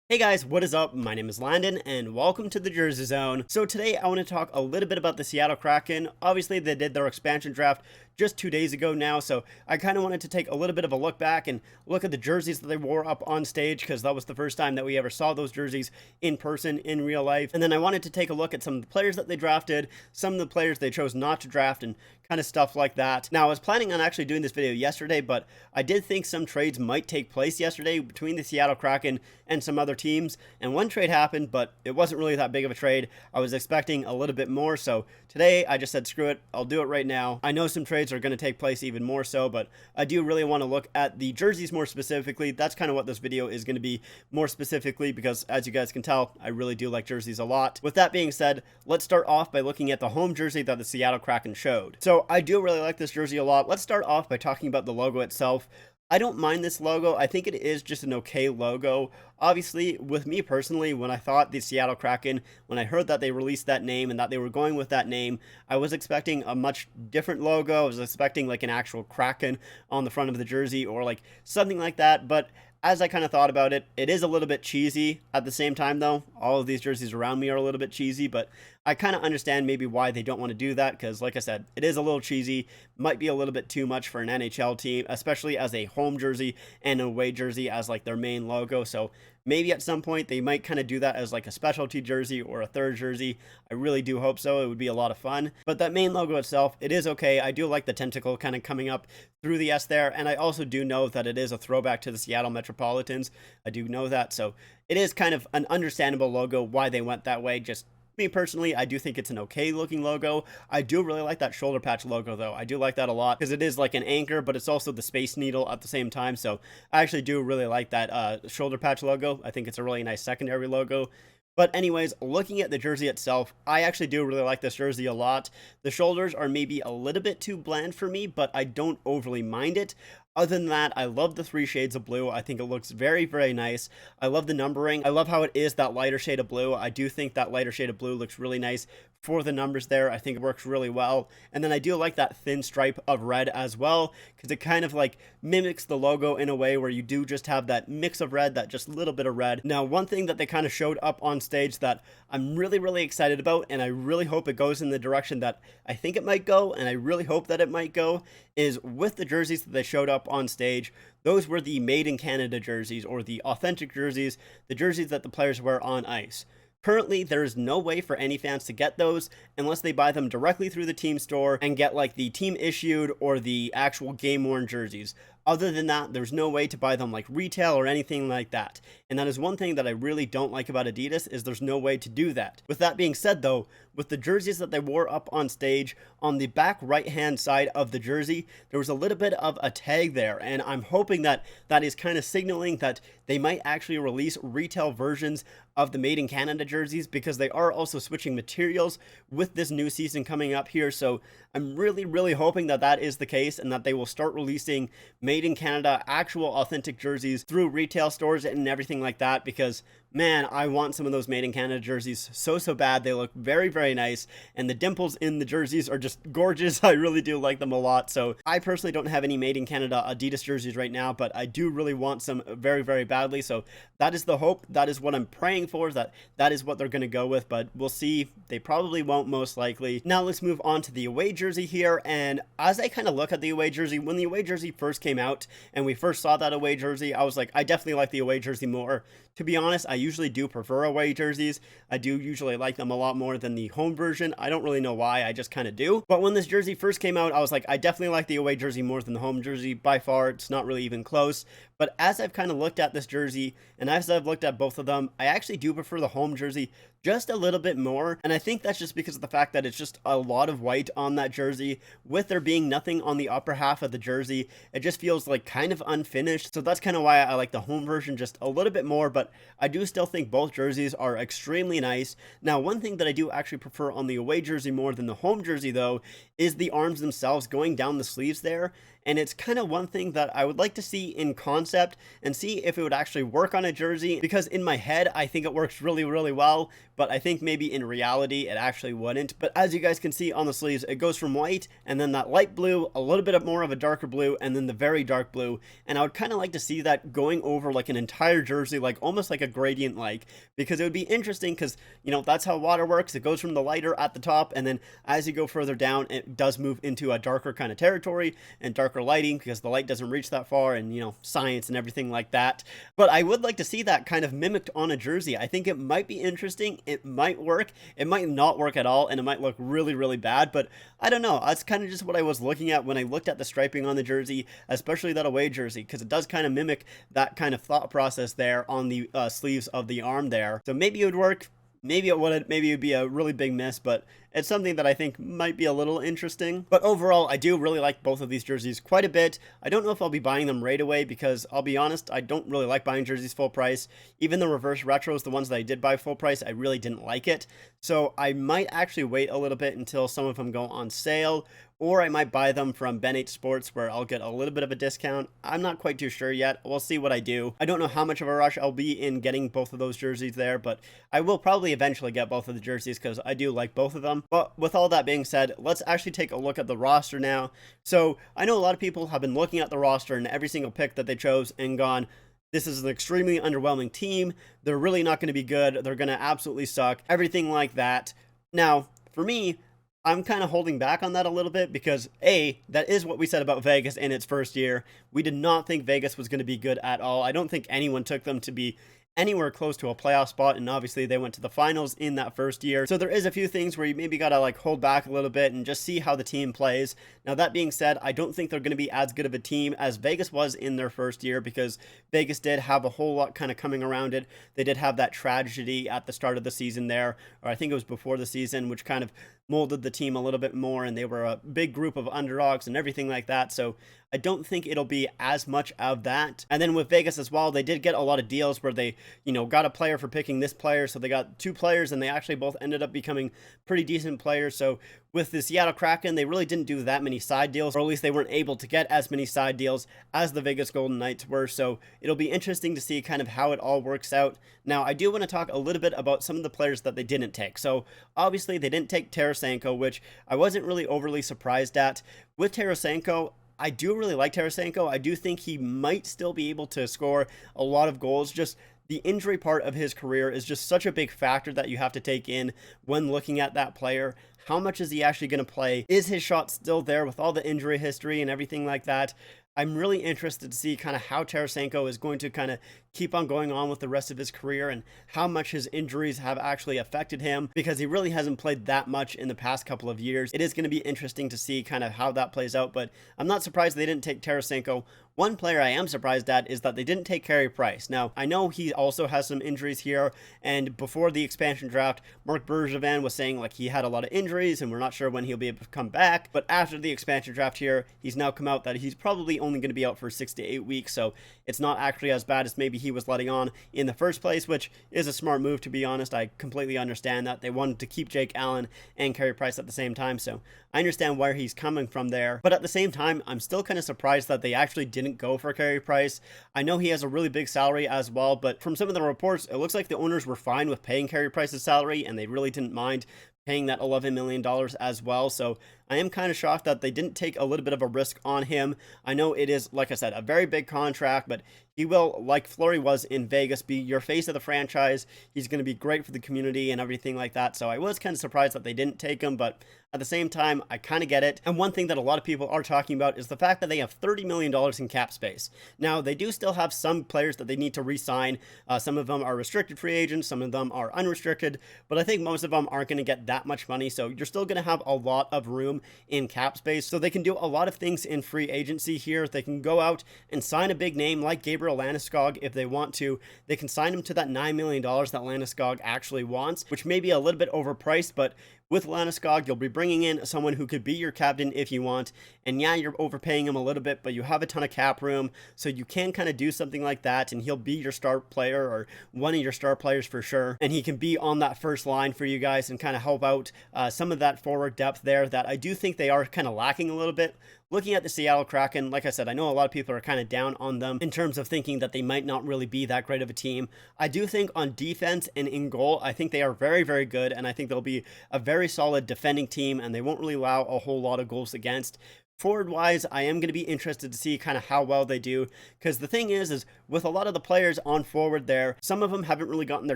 Hey guys, what is up? My name is Landon and welcome to the Jersey Zone. So today I want to talk a little bit about the Seattle Kraken. Obviously they did their expansion draft just 2 days ago now, so I kind of wanted to take a little bit of a look back and look at the jerseys that they wore up on stage, because that was the first time that we ever saw those jerseys in person in real life. And then I wanted to take a look at some of the players that they drafted, some of the players they chose not to draft, and kind of stuff like that. Now I was planning on actually doing this video yesterday, but I did think some trades might take place yesterday between the Seattle Kraken and some other teams, and one trade happened, but it wasn't really that big of a trade. I was expecting a little bit more, so today I just said screw it, I'll do it right now. I know some trades are going to take place even more so, but I do really want to look at the jerseys more specifically. That's kind of what this video is going to be more specifically, because as you guys can tell, I really do like jerseys a lot. With that being said, let's start off by looking at the home jersey that the Seattle Kraken showed. So I do really like this jersey a lot. Let's start off by talking about the logo itself. I don't mind this logo. I think it is just an okay logo. Obviously, with me personally, when I thought the Seattle Kraken, when I heard that they released that name and that they were going with that name, I was expecting a much different logo. I was expecting like an actual Kraken on the front of the jersey or like something like that. But as I kind of thought about it, it is a little bit cheesy at the same time, though. All of these jerseys around me are a little bit cheesy, but I kind of understand maybe why they don't want to do that, because like I said, it is a little cheesy, might be a little bit too much for an NHL team, especially as a home jersey and an away jersey as like their main logo. So maybe at some point they might kind of do that as like a specialty jersey or a third jersey. I really do hope so. It would be a lot of fun. But that main logo itself, it is okay. I do like the tentacle kind of coming up through the S there, and I also do know that it is a throwback to the Seattle Metropolitans. I do know that, so it is kind of an understandable logo why they went that way. Just me personally, I do think it's an okay looking logo. I do really like that shoulder patch logo though. I do like that a lot because it is like an anchor, but it's also the Space Needle at the same time. So I actually do really like that shoulder patch logo. I think it's a really nice secondary logo. But anyways, looking at the jersey itself, I actually do really like this jersey a lot. The shoulders are maybe a little bit too bland for me, but I don't overly mind it. Other than that, I love the three shades of blue. I think it looks very, very nice. I love the numbering. I love how it is that lighter shade of blue. I do think that lighter shade of blue looks really nice for the numbers there. I think it works really well. And then I do like that thin stripe of red as well, because it kind of like mimics the logo in a way where you do just have that mix of red, that just little bit of red. Now, one thing that they kind of showed up on stage that I'm really, really excited about, and I really hope it goes in the direction that I think it might go, and I really hope that it might go, is with the jerseys that they showed up on stage. Those were the made in Canada jerseys, or the authentic jerseys, the jerseys that the players wear on ice. Currently, there is no way for any fans to get those unless they buy them directly through the team store and get like the team issued or the actual game worn jerseys. Other than that, there's no way to buy them like retail or anything like that. And that is one thing that I really don't like about Adidas, is there's no way to do that. With that being said though, with the jerseys that they wore up on stage, on the back right hand side of the jersey, there was a little bit of a tag there, and I'm hoping that that is kind of signaling that they might actually release retail versions of the Made in Canada jerseys, because they are also switching materials with this new season coming up here. So I'm really, really hoping that that is the case, and that they will start releasing Made in Canada actual authentic jerseys through retail stores and everything like that, because man, I want some of those Made in Canada jerseys so bad. They look very, very nice, and the dimples in the jerseys are just gorgeous. I really do like them a lot. So I personally don't have any Made in Canada Adidas jerseys right now, but I do really want some very, very badly. So that is the hope. That is what I'm praying for, that is what they're going to go with, but we'll see. They probably won't, most likely. Now let's move on to the away jersey here. And as I kind of look at the away jersey, when the away jersey first came out and we first saw that away jersey, I was like, I definitely like the away jersey more. To be honest, I usually do prefer away jerseys. I do usually like them a lot more than the home version. I don't really know why, I just kind of do. But when this jersey first came out, I was like, I definitely like the away jersey more than the home jersey. By far, it's not really even close. But as I've kind of looked at this jersey, and as I've looked at both of them, I actually do prefer the home jersey just a little bit more. And I think that's just because of the fact that it's just a lot of white on that jersey, with there being nothing on the upper half of the jersey. It just feels like kind of unfinished. So that's kind of why I like the home version just a little bit more, but I do still think both jerseys are extremely nice. Now, one thing that I do actually prefer on the away jersey more than the home jersey though, is the arms themselves going down the sleeves there. And it's kind of one thing that I would like to see in concept and see if it would actually work on a jersey, because in my head I think it works really, really well, but I think maybe in reality it actually wouldn't. But as you guys can see on the sleeves, it goes from white and then that light blue, a little bit more of a darker blue, and then the very dark blue. And I would kind of like to see that going over like an entire jersey, like almost almost like a gradient like, because it would be interesting because, you know, that's how water works. It goes from the lighter at the top, and then as you go further down, it does move into a darker kind of territory and darker lighting because the light doesn't reach that far, and, you know, science and everything like that. But I would like to see that kind of mimicked on a jersey. I think it might be interesting. It might work. It might not work at all, and it might look really, really bad, but I don't know. That's kind of just what I was looking at when I looked at the striping on the jersey, especially that away jersey, because it does kind of mimic that kind of thought process there on the sleeves of the arm there. So maybe it would work. Maybe it wouldn't. Maybe it would be a really big miss, but it's something that I think might be a little interesting. But overall, I do really like both of these jerseys quite a bit. I don't know if I'll be buying them right away because I'll be honest, I don't really like buying jerseys full price. Even the reverse retros, the ones that I did buy full price, I really didn't like it. So I might actually wait a little bit until some of them go on sale, or I might buy them from Ben 8 Sports where I'll get a little bit of a discount. I'm not quite too sure yet. We'll see what I do. I don't know how much of a rush I'll be in getting both of those jerseys there, but I will probably eventually get both of the jerseys because I do like both of them. But with all that being said, let's actually take a look at the roster now. So I know a lot of people have been looking at the roster and every single pick that they chose and gone, this is an extremely underwhelming team. They're really not going to be good. They're going to absolutely suck. Everything like that. Now, for me, I'm kind of holding back on that a little bit because A, that is what we said about Vegas in its first year. We did not think Vegas was going to be good at all. I don't think anyone took them to be anywhere close to a playoff spot, and obviously they went to the finals in that first year. So there is a few things where you maybe gotta like hold back a little bit and just see how the team plays. Now that being said, I don't think they're going to be as good of a team as Vegas was in their first year because Vegas did have a whole lot kind of coming around it. They did have that tragedy at the start of the season there, or I think it was before the season, which kind of molded the team a little bit more, and they were a big group of underdogs and everything like that. So I don't think it'll be as much of that. And then with Vegas as well, they did get a lot of deals where they, you know, got a player for picking this player. So they got two players and they actually both ended up becoming pretty decent players. So with the Seattle Kraken, they really didn't do that many side deals, or at least they weren't able to get as many side deals as the Vegas Golden Knights were. So it'll be interesting to see kind of how it all works out. Now, I do want to talk a little bit about some of the players that they didn't take. So obviously they didn't take Tarasenko, which I wasn't really overly surprised at. With Tarasenko, I do really like Tarasenko. I do think he might still be able to score a lot of goals. Just the injury part of his career is just such a big factor that you have to take in when looking at that player. How much is he actually going to play? Is his shot still there with all the injury history and everything like that? I'm really interested to see kind of how Tarasenko is going to kind of keep on going on with the rest of his career and how much his injuries have actually affected him, because he really hasn't played that much in the past couple of years. It is going to be interesting to see kind of how that plays out, but I'm not surprised they didn't take Tarasenko. One player I am surprised at is that they didn't take Carey Price. Now, I know he also has some injuries here, and before the expansion draft, Mark Bergevin was saying like he had a lot of injuries and we're not sure when he'll be able to come back. But after the expansion draft here, he's now come out that he's probably only going to be out for 6 to 8 weeks, so it's not actually as bad as maybe he was letting on in the first place, which is a smart move, to be honest. I completely understand that. They wanted to keep Jake Allen and Carey Price at the same time, so I understand where he's coming from there. But at the same time, I'm still kind of surprised that they actually didn't go for Carey Price. I know he has a really big salary as well, but from some of the reports, it looks like the owners were fine with paying Carey Price's salary, and they really didn't mind paying that $11 million as well. So I am kind of shocked that they didn't take a little bit of a risk on him. I know it is, like I said, a very big contract, but he will, like Fleury was in Vegas, be your face of the franchise. He's going to be great for the community and everything like that. So I was kind of surprised that they didn't take him, but at the same time, I kind of get it. And one thing that a lot of people are talking about is the fact that they have $30 million in cap space. Now, they do still have some players that they need to re-sign. Some of them are restricted free agents, some of them are unrestricted, but I think most of them aren't going to get that much money. So you're still going to have a lot of room in cap space. So they can do a lot of things in free agency here. They can go out and sign a big name like Gabriel Landeskog if they want to. They can sign him to that $9 million that Landeskog actually wants, which may be a little bit overpriced, but with Landeskog, you'll be bringing in someone who could be your captain if you want. And yeah, you're overpaying him a little bit, but you have a ton of cap room, so you can kind of do something like that, and he'll be your star player or one of your star players for sure. And he can be on that first line for you guys and kind of help out some of that forward depth there that I do think they are kind of lacking a little bit. Looking at the Seattle Kraken, like I said, I know a lot of people are kind of down on them in terms of thinking that they might not really be that great of a team. I do think on defense and in goal, I think they are very, very good, and I think they'll be a very solid defending team, and they won't really allow a whole lot of goals against. Forward-wise, I am going to be interested to see kind of how well they do, because the thing is with a lot of the players on forward there, some of them haven't really gotten their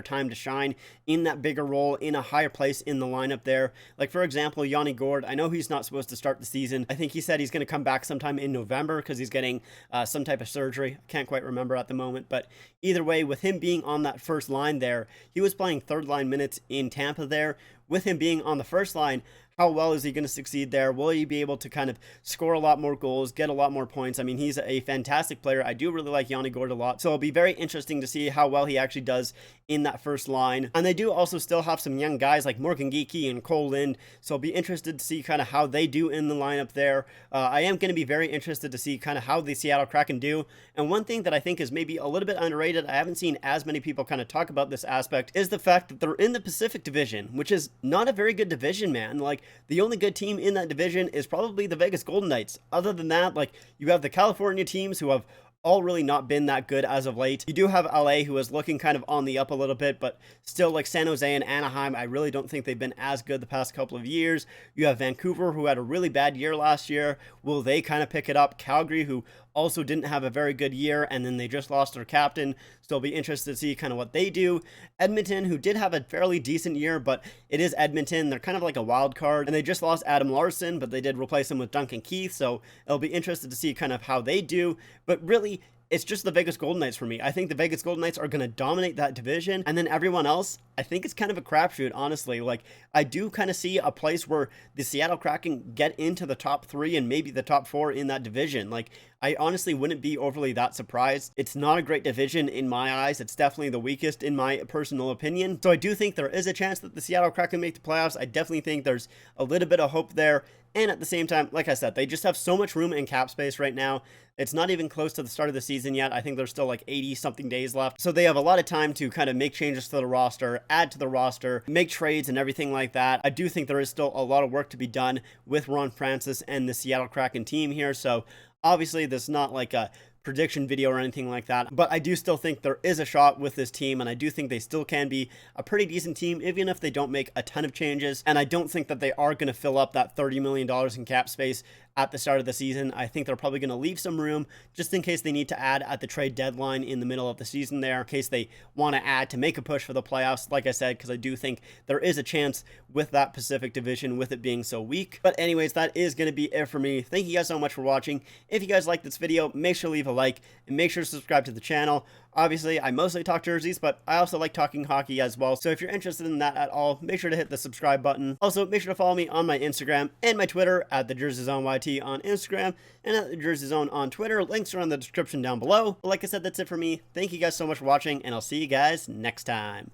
time to shine in that bigger role, in a higher place in the lineup there. Like, for example, Yanni Gourde, I know he's not supposed to start the season. I think he said he's going to come back sometime in November because he's getting some type of surgery. I can't quite remember at the moment, but either way, with him being on that first line there, he was playing third line minutes in Tampa there. With him being on the first line, how well is he going to succeed there? Will he be able to kind of score a lot more goals, get a lot more points? I mean, he's a fantastic player. I do really like Yanni Gourde a lot. So it'll be very interesting to see how well he actually does in that first line. And they do also still have some young guys like Morgan Geekie and Cole Lind. So I'll be interested to see kind of how they do in the lineup there. I am going to be very interested to see kind of how the Seattle Kraken do. And one thing that I think is maybe a little bit underrated, I haven't seen as many people kind of talk about this aspect, is the fact that they're in the Pacific Division, which is not a very good division, man. Like, the only good team in that division is probably the Vegas Golden Knights. Other than that, like, you have the California teams who have all really not been that good as of late. You do have LA, who is looking kind of on the up a little bit, but still, like San Jose and Anaheim, I really don't think they've been as good the past couple of years. You have Vancouver, who had a really bad year last year. Will they kind of pick it up? Calgary, who also didn't have a very good year, and then they just lost their captain, so I'll be interested to see kind of what they do. Edmonton, who did have a fairly decent year, but it is Edmonton. They're kind of like a wild card, and they just lost Adam Larson, but they did replace him with Duncan Keith, so it'll be interested to see kind of how they do. But really, it's just the Vegas Golden Knights for me. I think the Vegas Golden Knights are going to dominate that division, and then everyone else, I think it's kind of a crapshoot, honestly. Like, I do kind of see a place where the Seattle Kraken get into the top 3 and maybe the top 4 in that division. Like, I honestly wouldn't be overly that surprised. It's not a great division in my eyes. It's definitely the weakest in my personal opinion. So I do think there is a chance that the Seattle Kraken make the playoffs. I definitely think there's a little bit of hope there. And at the same time, like I said, they just have so much room in cap space right now. It's not even close to the start of the season yet. I think there's still like 80-something days left. So they have a lot of time to kind of make changes to the roster, add to the roster, make trades and everything like that. I do think there is still a lot of work to be done with Ron Francis and the Seattle Kraken team here. So obviously, this is not like a prediction video or anything like that, but I do still think there is a shot with this team, and I do think they still can be a pretty decent team, even if they don't make a ton of changes. And I don't think that they are going to fill up that $30 million in cap space at the start of the season. I think they're probably going to leave some room just in case they need to add at the trade deadline in the middle of the season there, in case they want to add to make a push for the playoffs, like I said, because I do think there is a chance with that Pacific Division, with it being so weak. But anyways, that is going to be it for me. Thank you guys so much for watching. If you guys liked this video, make sure to leave a like and make sure to subscribe to the channel. Obviously, I mostly talk jerseys, but I also like talking hockey as well. So if you're interested in that at all, make sure to hit the subscribe button. Also, make sure to follow me on my Instagram and my Twitter at the Jersey Zone YT on Instagram and at the Jersey Zone on Twitter. Links are in the description down below. But like I said, that's it for me. Thank you guys so much for watching, and I'll see you guys next time.